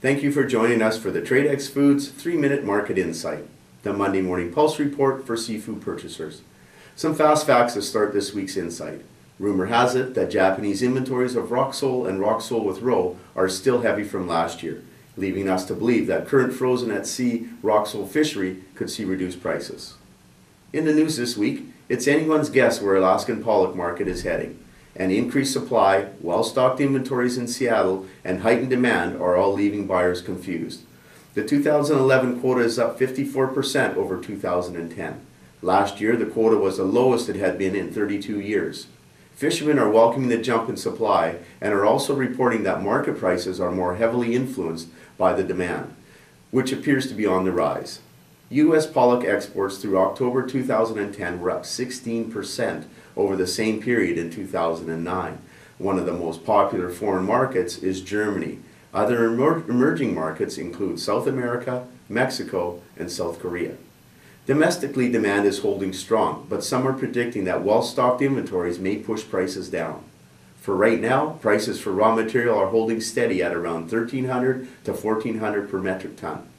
Thank you for joining us for the Tradex Foods 3-Minute Market Insight, the Monday Morning Pulse Report for seafood purchasers. Some fast facts to start this week's insight. Rumor has it that Japanese inventories of rock sole and rock sole with roe are still heavy from last year, leaving us to believe that current frozen at sea rock sole fishery could see reduced prices. In the news this week, it's anyone's guess where Alaskan Pollock Market is heading. An increased supply, well-stocked inventories in Seattle, and heightened demand are all leaving buyers confused. The 2011 quota is up 54% over 2010. Last year, the quota was the lowest it had been in 32 years. Fishermen are welcoming the jump in supply and are also reporting that market prices are more heavily influenced by the demand, which appears to be on the rise. U.S. pollock exports through October 2010 were up 16% over the same period in 2009. One of the most popular foreign markets is Germany. Other emerging markets include South America, Mexico, and South Korea. Domestically, demand is holding strong, but some are predicting that well-stocked inventories may push prices down. For right now, prices for raw material are holding steady at around $1,300 to $1,400 per metric ton.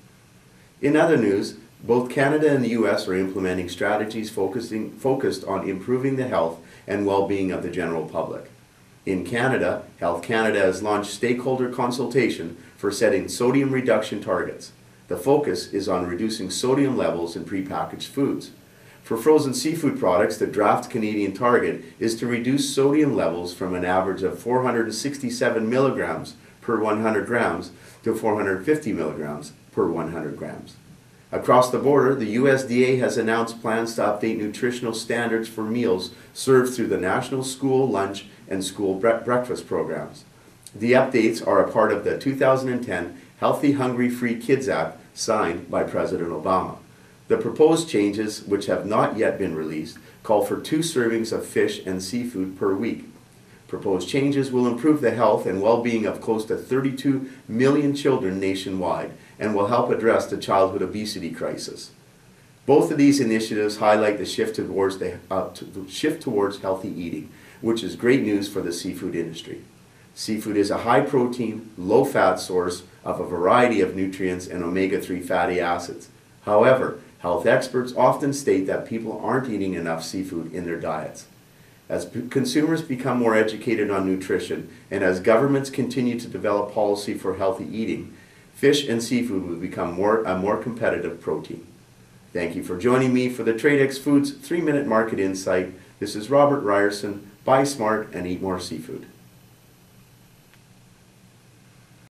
In other news, both Canada and the U.S. are implementing strategies focused on improving the health and well-being of the general public. In Canada, Health Canada has launched stakeholder consultation for setting sodium reduction targets. The focus is on reducing sodium levels in prepackaged foods. For frozen seafood products, the draft Canadian target is to reduce sodium levels from an average of 467 milligrams per 100 grams to 450 milligrams per 100 grams. Across the border, the USDA has announced plans to update nutritional standards for meals served through the National School Lunch and School Breakfast programs. The updates are a part of the 2010 Healthy Hungry Free Kids Act signed by President Obama. The proposed changes, which have not yet been released, call for 2 servings of fish and seafood per week. Proposed changes will improve the health and well-being of close to 32 million children nationwide and will help address the childhood obesity crisis. Both of these initiatives highlight the shift towards healthy eating, which is great news for the seafood industry. Seafood is a high-protein, low-fat source of a variety of nutrients and omega-3 fatty acids. However, health experts often state that people aren't eating enough seafood in their diets. As consumers become more educated on nutrition and as governments continue to develop policy for healthy eating, fish and seafood will become a more competitive protein. Thank you for joining me for the Tradex Foods 3-Minute Market Insight. This is Robert Reierson. Buy smart and eat more seafood.